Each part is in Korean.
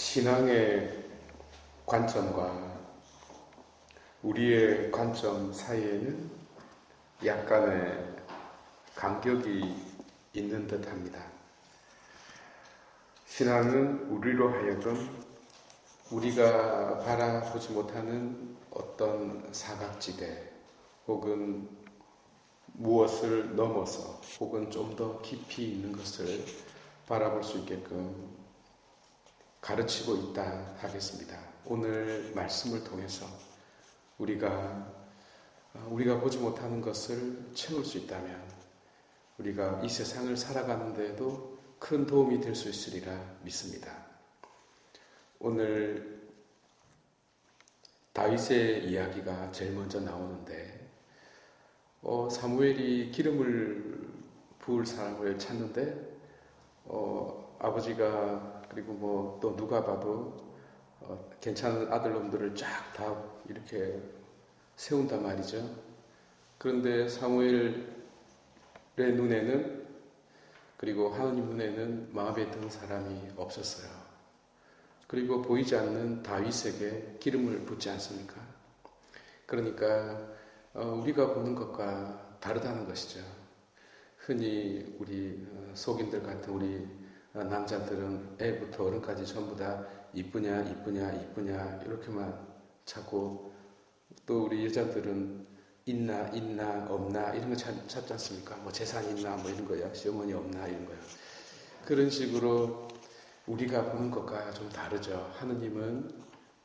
신앙의 관점과 우리의 관점 사이에는 약간의 간격이 있는 듯 합니다. 신앙은 우리로 하여금 우리가 바라보지 못하는 어떤 사각지대 혹은 무엇을 넘어서 혹은 좀 더 깊이 있는 것을 바라볼 수 있게끔 가르치고 있다 하겠습니다. 오늘 말씀을 통해서 우리가 보지 못하는 것을 채울 수 있다면 우리가 이 세상을 살아가는 데에도 큰 도움이 될 수 있으리라 믿습니다. 오늘 다윗의 이야기가 제일 먼저 나오는데 사무엘이 기름을 부을 사람을 찾는데 아버지가 그리고 또 누가 봐도 괜찮은 아들놈들을 쫙 다 이렇게 세운단 말이죠. 그런데 사무엘의 눈에는 그리고 하나님 눈에는 마음에 드는 사람이 없었어요. 그리고 보이지 않는 다윗에게 기름을 붓지 않습니까? 그러니까 우리가 보는 것과 다르다는 것이죠. 흔히 우리 속인들 같은 우리 남자들은 애부터 어른까지 전부 다 이쁘냐 이렇게만 찾고, 또 우리 여자들은 있나 없나 이런 거 찾지 않습니까? 재산 있나 이런 거야, 시어머니 없나 이런 거야. 그런 식으로 우리가 보는 것과 좀 다르죠. 하느님은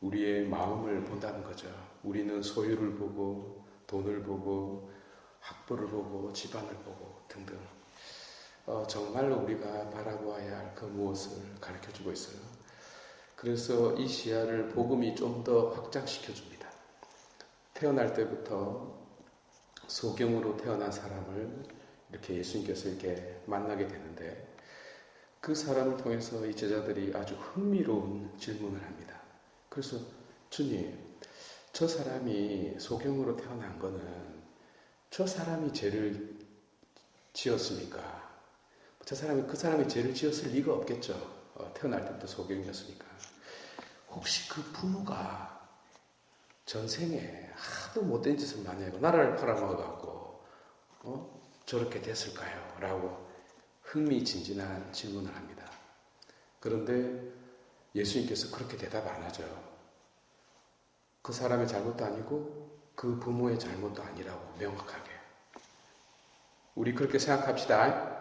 우리의 마음을 본다는 거죠. 우리는 소유를 보고 돈을 보고 학벌을 보고 집안을 보고 등등 정말로 우리가 바라보아야 할 그 무엇을 가르쳐주고 있어요. 그래서 이 시야를 복음이 좀 더 확장시켜 줍니다. 태어날 때부터 소경으로 태어난 사람을 이렇게 예수님께서 이렇게 만나게 되는데, 그 사람을 통해서 이 제자들이 아주 흥미로운 질문을 합니다. 그래서 주님, 저 사람이 소경으로 태어난 거는 저 사람이 죄를 지었습니까? 그 사람이 죄를 지었을 리가 없겠죠. 태어날 때부터 소경이었으니까. 혹시 그 부모가 전생에 하도 못된 짓을 많이 하고 나라를 팔아먹어갖고 저렇게 됐을까요? 라고 흥미진진한 질문을 합니다. 그런데 예수님께서 그렇게 대답 안 하죠. 그 사람의 잘못도 아니고 그 부모의 잘못도 아니라고 명확하게. 우리 그렇게 생각합시다.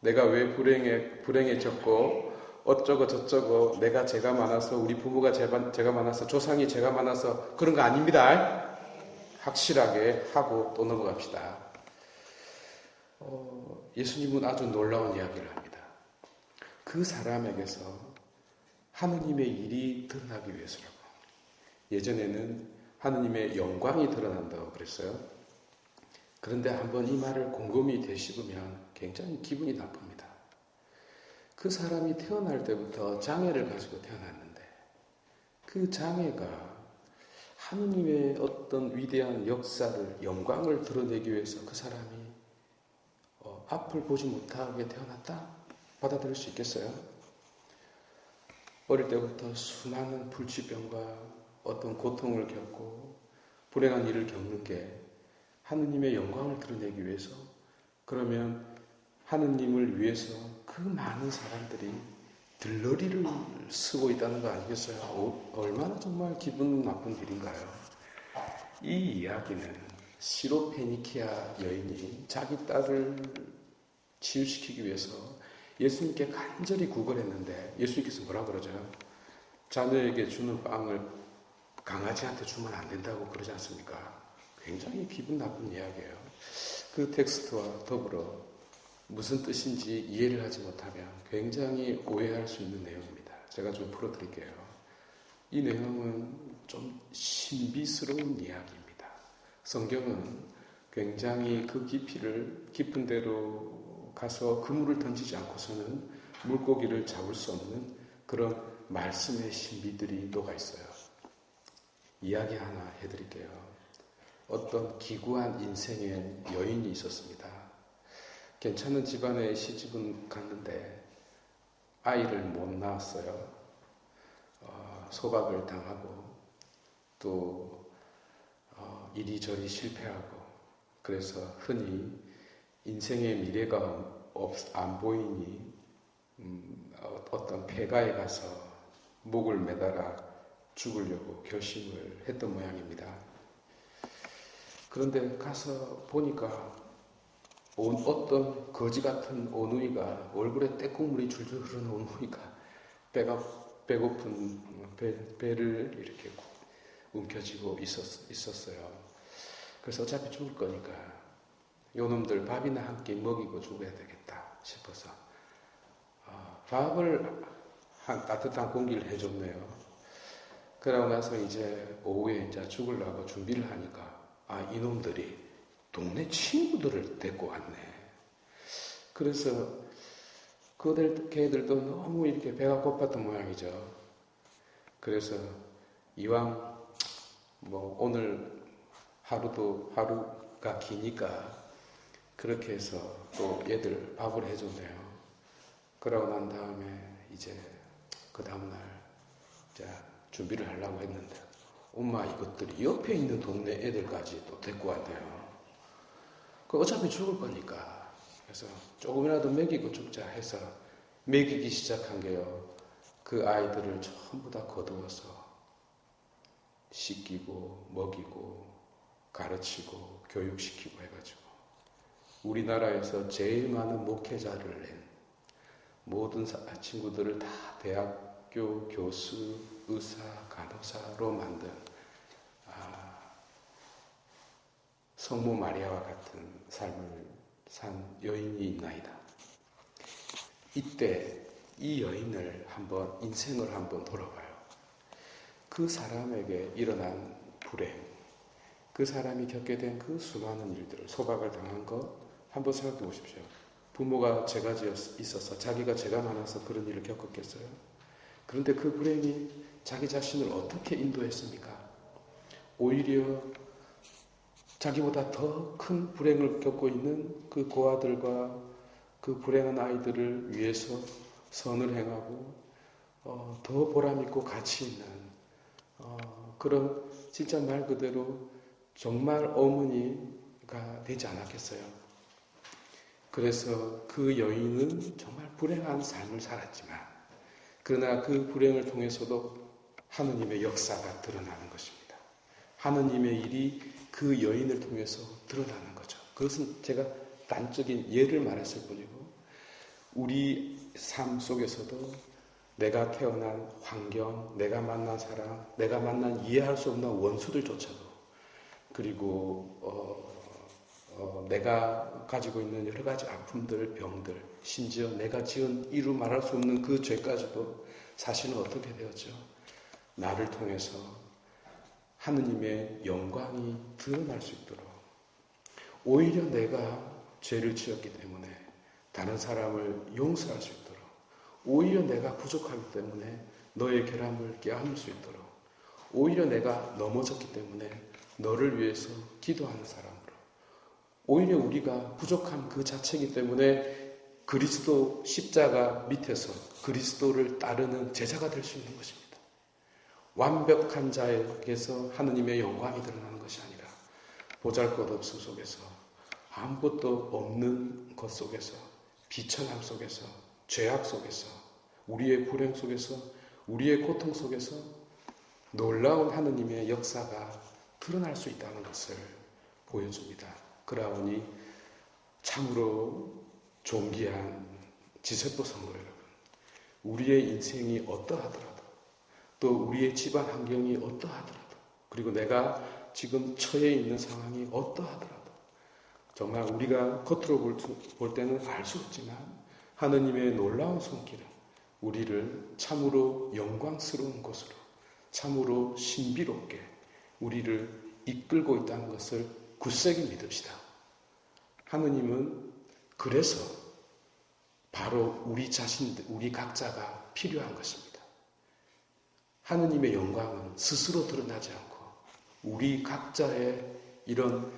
내가 왜 불행해졌고 어쩌고 저쩌고 내가 죄가 많아서 우리 부모가 죄가 많아서 조상이 죄가 많아서 그런 거 아닙니다. 확실하게 하고 또 넘어갑시다. 예수님은 아주 놀라운 이야기를 합니다. 그 사람에게서 하느님의 일이 드러나기 위해서라고. 예전에는 하느님의 영광이 드러난다고 그랬어요. 그런데 한번 이 말을 곰곰이 되씹으면 굉장히 기분이 나쁩니다. 그 사람이 태어날 때부터 장애를 가지고 태어났는데 그 장애가 하느님의 어떤 위대한 역사를, 영광을 드러내기 위해서 그 사람이 앞을 보지 못하게 태어났다? 받아들일 수 있겠어요? 어릴 때부터 수많은 불치병과 어떤 고통을 겪고 불행한 일을 겪는 게 하느님의 영광을 드러내기 위해서, 그러면 하느님을 위해서 그 많은 사람들이 들러리를 쓰고 있다는 거 아니겠어요? 얼마나 정말 기분 나쁜 일인가요? 이 이야기는 시로페니키아 여인이 자기 딸을 치유시키기 위해서 예수님께 간절히 구걸했는데 예수님께서 뭐라 그러죠? 자녀에게 주는 빵을 강아지한테 주면 안 된다고 그러지 않습니까? 굉장히 기분 나쁜 이야기예요. 그 텍스트와 더불어 무슨 뜻인지 이해를 하지 못하면 굉장히 오해할 수 있는 내용입니다. 제가 좀 풀어드릴게요. 이 내용은 좀 신비스러운 이야기입니다. 성경은 굉장히 그 깊은 데로 가서 그물을 던지지 않고서는 물고기를 잡을 수 없는 그런 말씀의 신비들이 녹아 있어요. 이야기 하나 해드릴게요. 어떤 기구한 인생의 여인이 있었습니다. 괜찮은 집안에 시집은 갔는데 아이를 못 낳았어요. 소박을 당하고 또 이리저리 실패하고 그래서 흔히 인생의 미래가 안 보이니 어떤 폐가에 가서 목을 매달아 죽으려고 결심을 했던 모양입니다. 그런데 가서 보니까 어떤 거지 같은 오누이가 얼굴에 떼국물이 줄줄 흐르는 오누이가 배고픈 배를 이렇게 움켜쥐고 있었어요. 그래서 어차피 죽을 거니까 요놈들 밥이나 한 끼 먹이고 죽어야 되겠다 싶어서 밥을 따뜻한 공기를 해줬네요. 그러고 나서 이제 오후에 이제 죽으려고 준비를 하니까 이놈들이 동네 친구들을 데리고 왔네. 그래서 걔들도 너무 이렇게 배가 고팠던 모양이죠. 그래서 이왕 오늘 하루가 기니까 그렇게 해서 또 얘들 밥을 해줬네요. 그러고 난 다음에 이제 그 다음날 준비를 하려고 했는데 엄마 이것들이 옆에 있는 동네 애들까지 또 데리고 왔네요. 어차피 죽을 거니까 그래서 조금이라도 먹이고 죽자 해서 먹이기 시작한 게요. 그 아이들을 전부 다 거두어서 씻기고 먹이고 가르치고 교육시키고 해가지고 우리나라에서 제일 많은 목회자를 낸 모든 친구들을 다 대학교 교수, 의사, 간호사로 만든 성모 마리아와 같은 삶을 산 여인이 있나이다. 이때 이 여인을 인생을 한번 돌아봐요. 그 사람에게 일어난 불행, 그 사람이 겪게 된 그 수많은 일들을 소박을 당한 거 한번 생각해 보십시오. 부모가 죄가 있어서 자기가 죄가 많아서 그런 일을 겪었겠어요? 그런데 그 불행이 자기 자신을 어떻게 인도했습니까? 오히려 자기보다 더 큰 불행을 겪고 있는 그 고아들과 그 불행한 아이들을 위해서 선을 행하고 더 보람있고 가치 있는 그런 진짜 말 그대로 정말 어머니가 되지 않았겠어요. 그래서 그 여인은 정말 불행한 삶을 살았지만 그러나 그 불행을 통해서도 하느님의 역사가 드러나는 것입니다. 하느님의 일이 그 여인을 통해서 드러나는 거죠. 그것은 제가 단적인 예를 말했을 뿐이고 우리 삶 속에서도 내가 태어난 환경, 내가 만난 사람, 내가 만난 이해할 수 없는 원수들조차도 그리고 내가 가지고 있는 여러 가지 아픔들, 병들, 심지어 내가 지은 이루 말할 수 없는 그 죄까지도 사실은 어떻게 되었죠? 나를 통해서 하느님의 영광이 드러날 수 있도록 오히려 내가 죄를 지었기 때문에 다른 사람을 용서할 수 있도록 오히려 내가 부족하기 때문에 너의 결함을 깨안을 수 있도록 오히려 내가 넘어졌기 때문에 너를 위해서 기도하는 사람으로 오히려 우리가 부족한 그 자체이기 때문에 그리스도 십자가 밑에서 그리스도를 따르는 제자가 될 수 있는 것입니다. 완벽한 자에게서 하느님의 영광이 드러나는 것이 아니라 보잘것없음 속에서 아무것도 없는 것 속에서 비천함 속에서 죄악 속에서 우리의 불행 속에서 우리의 고통 속에서 놀라운 하느님의 역사가 드러날 수 있다는 것을 보여줍니다. 그러하니 참으로 존귀한 지세포 성도 여러분, 우리의 인생이 어떠하더라도 또 우리의 집안 환경이 어떠하더라도 그리고 내가 지금 처해 있는 상황이 어떠하더라도 정말 우리가 겉으로 볼 때는 알 수 없지만 하느님의 놀라운 손길은 우리를 참으로 영광스러운 곳으로 참으로 신비롭게 우리를 이끌고 있다는 것을 굳세게 믿읍시다. 하느님은 그래서 바로 우리 자신들, 우리 각자가 필요한 것입니다. 하느님의 영광은 스스로 드러나지 않고 우리 각자의 이런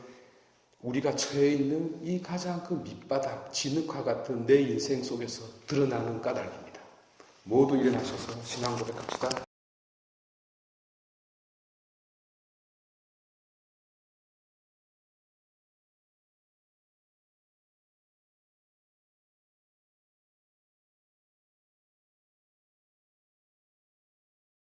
우리가 처해 있는 이 가장 그 밑바닥, 진흙과 같은 내 인생 속에서 드러나는 까닭입니다. 모두 일어나셔서 신앙 고백합시다.